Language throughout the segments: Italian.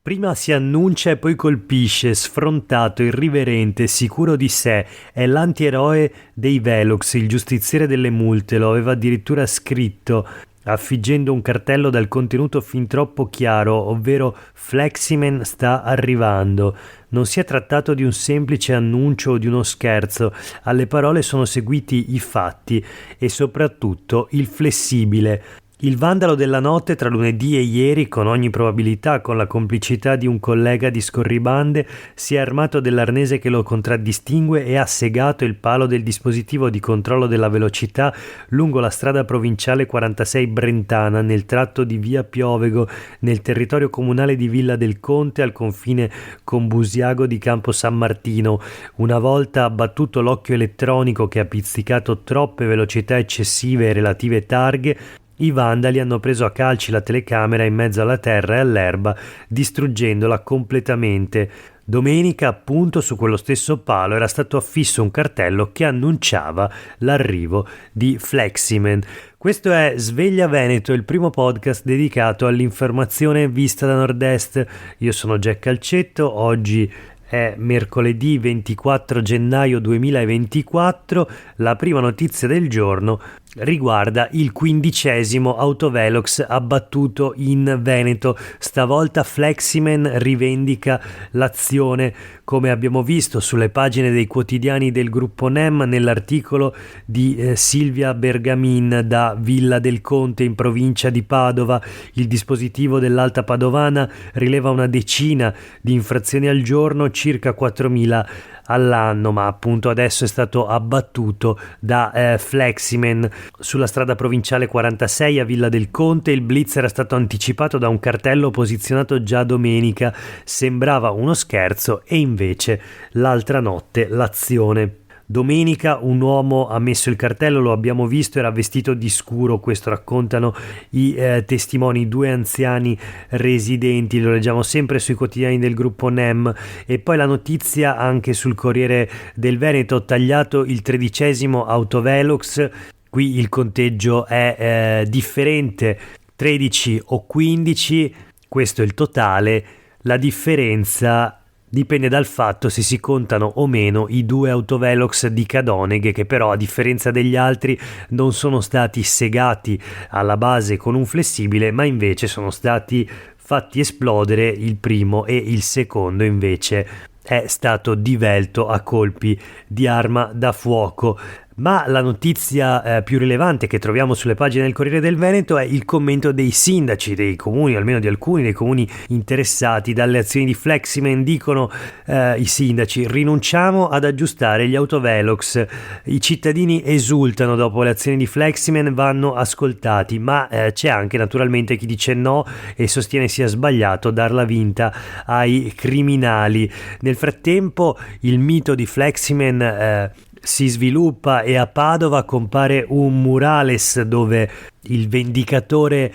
Prima si annuncia e poi colpisce, sfrontato, irriverente, sicuro di sé. È l'antieroe dei Velox, il giustiziere delle multe, lo aveva addirittura scritto, affiggendo un cartello dal contenuto fin troppo chiaro, ovvero Fleximan sta arrivando. Non si è trattato di un semplice annuncio o di uno scherzo, alle parole sono seguiti i fatti e soprattutto il flessibile. Il vandalo della notte tra lunedì e ieri, con ogni probabilità con la complicità di un collega di scorribande, si è armato dell'arnese che lo contraddistingue e ha segato il palo del dispositivo di controllo della velocità lungo la strada provinciale 46 Brentana, nel tratto di via Piovego, nel territorio comunale di Villa del Conte, al confine con Busiago di Campo San Martino. Una volta abbattuto l'occhio elettronico che ha pizzicato troppe velocità eccessive e relative targhe, i vandali hanno preso a calci la telecamera in mezzo alla terra e all'erba, distruggendola completamente. Domenica, appunto, su quello stesso palo era stato affisso un cartello che annunciava l'arrivo di Fleximan. Questo è Sveglia Veneto, il primo podcast dedicato all'informazione vista da nord-est. Io sono Jack Calcetto, oggi è mercoledì 24 gennaio 2024. La prima notizia del giorno riguarda il 15° autovelox abbattuto in Veneto. Stavolta Fleximan rivendica l'azione, come abbiamo visto sulle pagine dei quotidiani del gruppo NEM nell'articolo di Silvia Bergamin da Villa del Conte in provincia di Padova. Il dispositivo dell'Alta Padovana rileva una decina di infrazioni al giorno, circa 4.000 all'anno, ma appunto adesso è stato abbattuto da Fleximan sulla strada provinciale 46 a Villa del Conte. Il blitz era stato anticipato da un cartello posizionato già domenica, sembrava uno scherzo e invece l'altra notte l'azione. Domenica un uomo ha messo il cartello, lo abbiamo visto, era vestito di scuro, questo raccontano i testimoni, 2 anziani residenti, lo leggiamo sempre sui quotidiani del gruppo NEM. E poi la notizia anche sul Corriere del Veneto, tagliato il 13° autovelox, qui il conteggio è differente, 13 o 15, questo è il totale, la differenza dipende dal fatto se si contano o meno i 2 autovelox di Cadoneghe, che però a differenza degli altri non sono stati segati alla base con un flessibile, ma invece sono stati fatti esplodere il primo e il secondo invece è stato divelto a colpi di arma da fuoco. Ma la notizia più rilevante che troviamo sulle pagine del Corriere del Veneto è il commento dei sindaci dei comuni, almeno di alcuni dei comuni interessati dalle azioni di Fleximan. Dicono i sindaci: rinunciamo ad aggiustare gli autovelox, i cittadini esultano dopo le azioni di Fleximan, vanno ascoltati, ma c'è anche naturalmente chi dice no e sostiene sia sbagliato darla vinta ai criminali. Nel frattempo il mito di Fleximan si sviluppa e a Padova compare un murales dove il vendicatore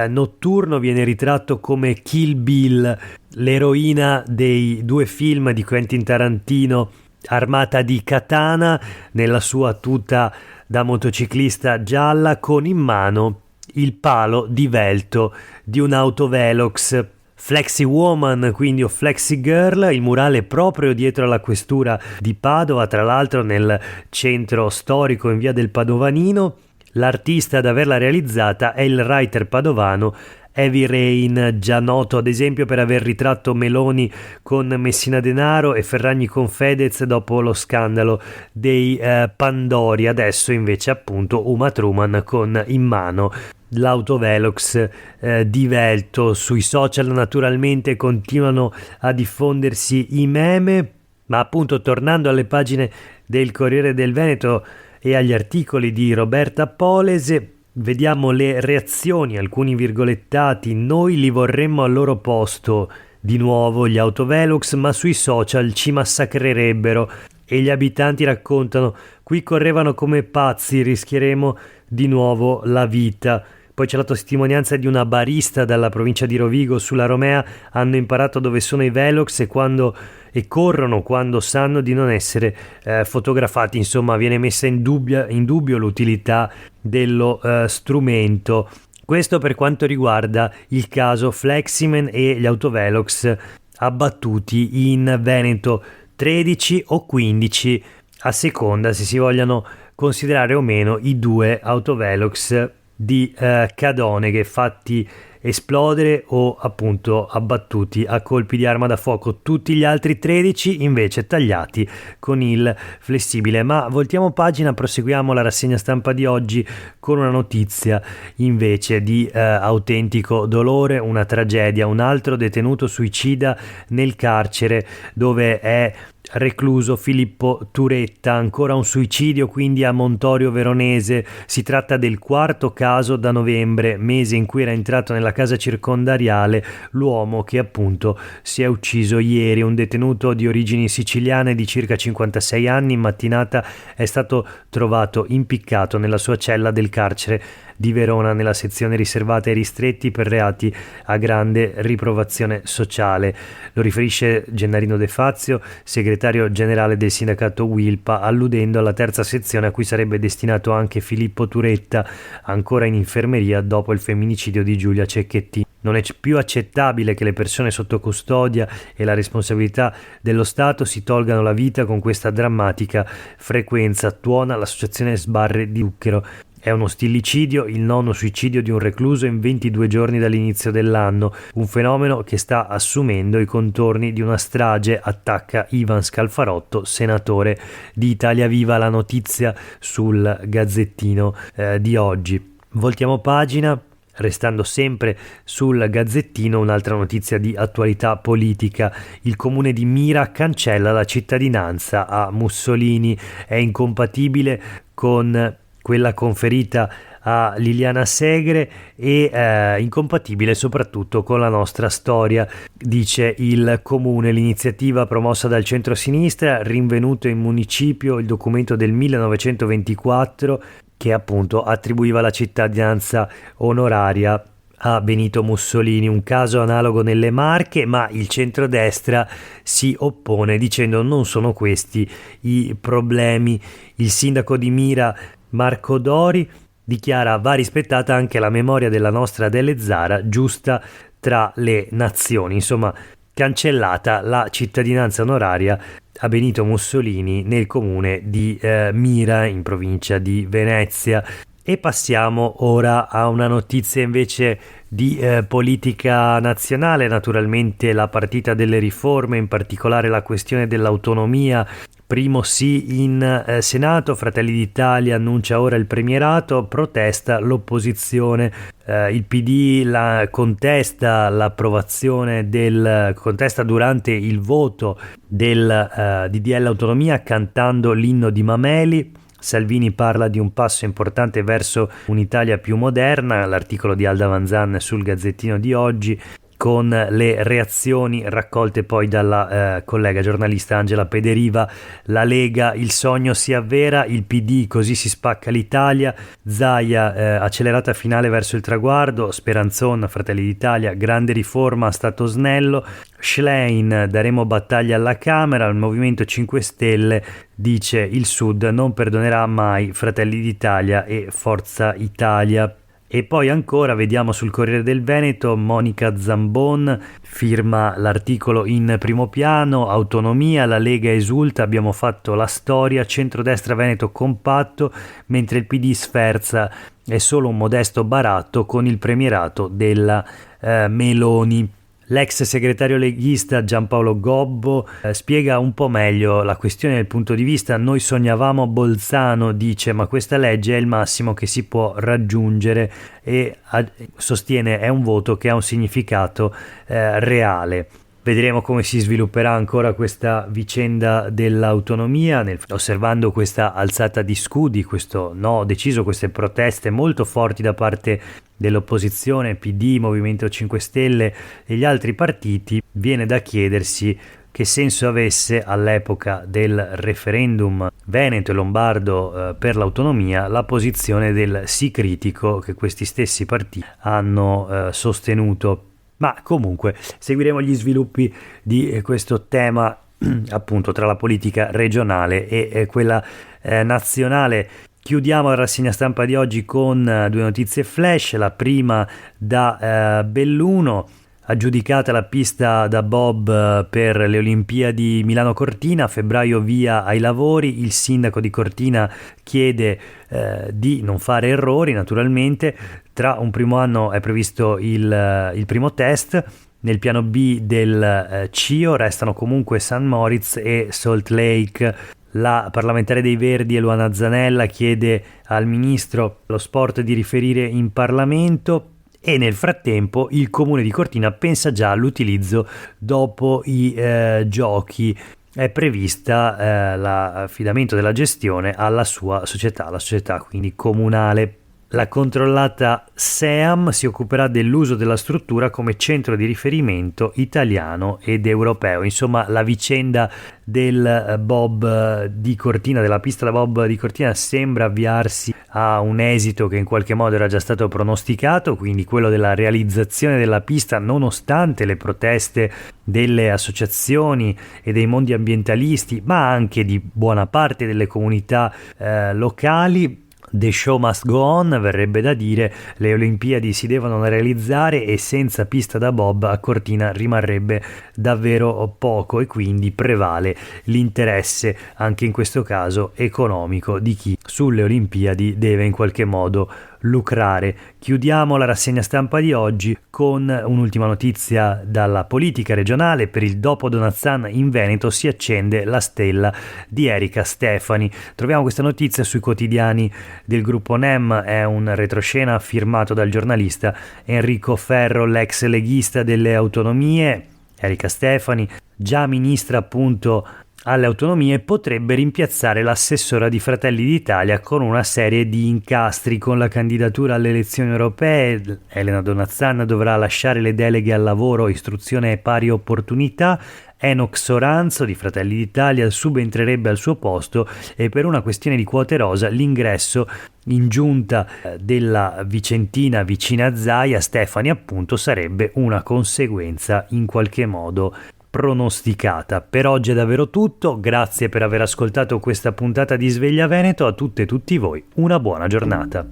notturno viene ritratto come Kill Bill, l'eroina dei 2 film di Quentin Tarantino, armata di katana nella sua tuta da motociclista gialla, con in mano il palo divelto di un autovelox. Flexi Woman, quindi, o Flexi Girl, il murale proprio dietro alla questura di Padova, tra l'altro nel centro storico in via del Padovanino. L'artista ad averla realizzata è il writer padovano Heavy Rain, già noto ad esempio per aver ritratto Meloni con Messina Denaro e Ferragni con Fedez dopo lo scandalo dei Pandori. Adesso invece appunto Uma Thurman con in mano l'autovelox divelto. Sui social naturalmente continuano a diffondersi i meme, ma appunto tornando alle pagine del Corriere del Veneto e agli articoli di Roberta Polese, vediamo le reazioni, alcuni virgolettati: noi li vorremmo al loro posto, di nuovo gli autovelox, ma sui social ci massacrerebbero. E gli abitanti raccontano: qui correvano come pazzi, rischieremo di nuovo la vita. Poi c'è la testimonianza di una barista dalla provincia di Rovigo: sulla Romea hanno imparato dove sono i velox e corrono quando sanno di non essere fotografati. Insomma, viene messa in dubbio l'utilità dello strumento. Questo per quanto riguarda il caso Fleximen e gli autovelox abbattuti in Veneto, 13 o 15 a seconda se si vogliano considerare o meno i 2 autovelox di Cadoneghe fatti esplodere o appunto abbattuti a colpi di arma da fuoco. Tutti gli altri 13 invece tagliati con il flessibile. Ma voltiamo pagina, proseguiamo la rassegna stampa di oggi con una notizia invece di autentico dolore, una tragedia. Un altro detenuto suicida nel carcere dove è recluso Filippo Turetta, ancora un suicidio quindi a Montorio Veronese. Si tratta del 4º caso da novembre, mese in cui era entrato nella casa circondariale l'uomo che appunto si è ucciso ieri. Un detenuto di origini siciliane di circa 56 anni in mattinata è stato trovato impiccato nella sua cella del carcere di Verona, nella sezione riservata ai ristretti per reati a grande riprovazione sociale. Lo riferisce Gennarino De Fazio, segretario generale del sindacato Wilpa, alludendo alla 3ª sezione a cui sarebbe destinato anche Filippo Turetta, ancora in infermeria dopo il femminicidio di Giulia Cecchettin. Non è più accettabile che le persone sotto custodia e la responsabilità dello Stato si tolgano la vita con questa drammatica frequenza, tuona l'associazione Sbarre di Lucchero. È uno stillicidio, il 9º suicidio di un recluso in 22 giorni dall'inizio dell'anno, un fenomeno che sta assumendo i contorni di una strage, attacca Ivan Scalfarotto, senatore di Italia Viva. La notizia sul Gazzettino di oggi. Voltiamo pagina. Restando sempre sul Gazzettino, un'altra notizia di attualità politica. Il comune di Mira cancella la cittadinanza a Mussolini, è incompatibile con quella conferita a Liliana Segre e incompatibile soprattutto con la nostra storia, dice il comune. L'iniziativa promossa dal centro-sinistra, rinvenuto in municipio il documento del 1924 che appunto attribuiva la cittadinanza onoraria a Benito Mussolini, un caso analogo nelle Marche, ma il centrodestra si oppone dicendo non sono questi i problemi. Il sindaco di Mira, Marco Dori, dichiara va rispettata anche la memoria della nostra Adele Zara, giusta tra le nazioni. Insomma, cancellata la cittadinanza onoraria a Benito Mussolini nel comune di Mira, in provincia di Venezia. E passiamo ora a una notizia invece di politica nazionale, naturalmente la partita delle riforme, in particolare la questione dell'autonomia. Primo sì in Senato, Fratelli d'Italia annuncia ora il premierato, protesta l'opposizione, il PD contesta l'approvazione contesta durante il voto del DDL Autonomia cantando l'inno di Mameli. Salvini parla di un passo importante verso un'Italia più moderna, l'articolo di Alda Vanzan sul Gazzettino di oggi, con le reazioni raccolte poi dalla collega giornalista Angela Pederiva. La Lega, il sogno si avvera, il PD così si spacca l'Italia, Zaia accelerata finale verso il traguardo, Speranzon, Fratelli d'Italia, grande riforma, stato snello, Schlein, daremo battaglia alla Camera, il Movimento 5 Stelle dice il Sud non perdonerà mai Fratelli d'Italia e Forza Italia. E poi ancora vediamo sul Corriere del Veneto Monica Zambon firma l'articolo in primo piano, autonomia, la Lega esulta, abbiamo fatto la storia, centrodestra Veneto compatto, mentre il PD sferza, è solo un modesto baratto con il premierato della Meloni. L'ex segretario leghista Giampaolo Gobbo spiega un po' meglio la questione dal punto di vista noi sognavamo Bolzano, dice, ma questa legge è il massimo che si può raggiungere e sostiene è un voto che ha un significato reale. Vedremo come si svilupperà ancora questa vicenda dell'autonomia, osservando questa alzata di scudi, questo no deciso, queste proteste molto forti da parte dell'opposizione, PD, Movimento 5 Stelle e gli altri partiti. Viene da chiedersi che senso avesse all'epoca del referendum veneto e lombardo per l'autonomia la posizione del sì critico che questi stessi partiti hanno sostenuto. Ma comunque seguiremo gli sviluppi di questo tema appunto tra la politica regionale e quella nazionale. Chiudiamo la rassegna stampa di oggi con due notizie flash. La prima da Belluno. Aggiudicata la pista da bob per le Olimpiadi Milano Cortina, a febbraio via ai lavori. Il sindaco di Cortina chiede di non fare errori, naturalmente. Tra un primo anno è previsto il primo test. Nel piano B del CIO restano comunque St. Moritz e Salt Lake. La parlamentare dei Verdi Eluana Zanella chiede al ministro lo sport di riferire in Parlamento. E nel frattempo il comune di Cortina pensa già all'utilizzo dopo i giochi. È prevista l'affidamento della gestione alla sua società, la società quindi comunale. La controllata SEAM si occuperà dell'uso della struttura come centro di riferimento italiano ed europeo. Insomma, la vicenda del bob di Cortina, della pista da bob di Cortina, sembra avviarsi a un esito che in qualche modo era già stato pronosticato, quindi quello della realizzazione della pista nonostante le proteste delle associazioni e dei mondi ambientalisti, ma anche di buona parte delle comunità locali. The show must go on, verrebbe da dire. Le Olimpiadi si devono realizzare e senza pista da bob a Cortina rimarrebbe davvero poco, e quindi prevale l'interesse anche in questo caso economico di chi sulle Olimpiadi deve in qualche modo lucrare. Chiudiamo la rassegna stampa di oggi con un'ultima notizia dalla politica regionale. Per il dopo Donazan in Veneto si accende la stella di Erika Stefani. Troviamo questa notizia sui quotidiani del gruppo NEM, è un retroscena firmato dal giornalista Enrico Ferro, l'ex leghista delle autonomie. Erika Stefani, già ministra appunto alle autonomie, potrebbe rimpiazzare l'assessora di Fratelli d'Italia con una serie di incastri. Con la candidatura alle elezioni europee, Elena Donazan dovrà lasciare le deleghe al lavoro, istruzione e pari opportunità. Enoch Soranzo di Fratelli d'Italia subentrerebbe al suo posto, e per una questione di quote rosa l'ingresso in giunta della vicentina vicina Zaia Stefani appunto sarebbe una conseguenza in qualche modo pronosticata. Per oggi è davvero tutto, grazie per aver ascoltato questa puntata di Sveglia Veneto. A tutte e tutti voi una buona giornata.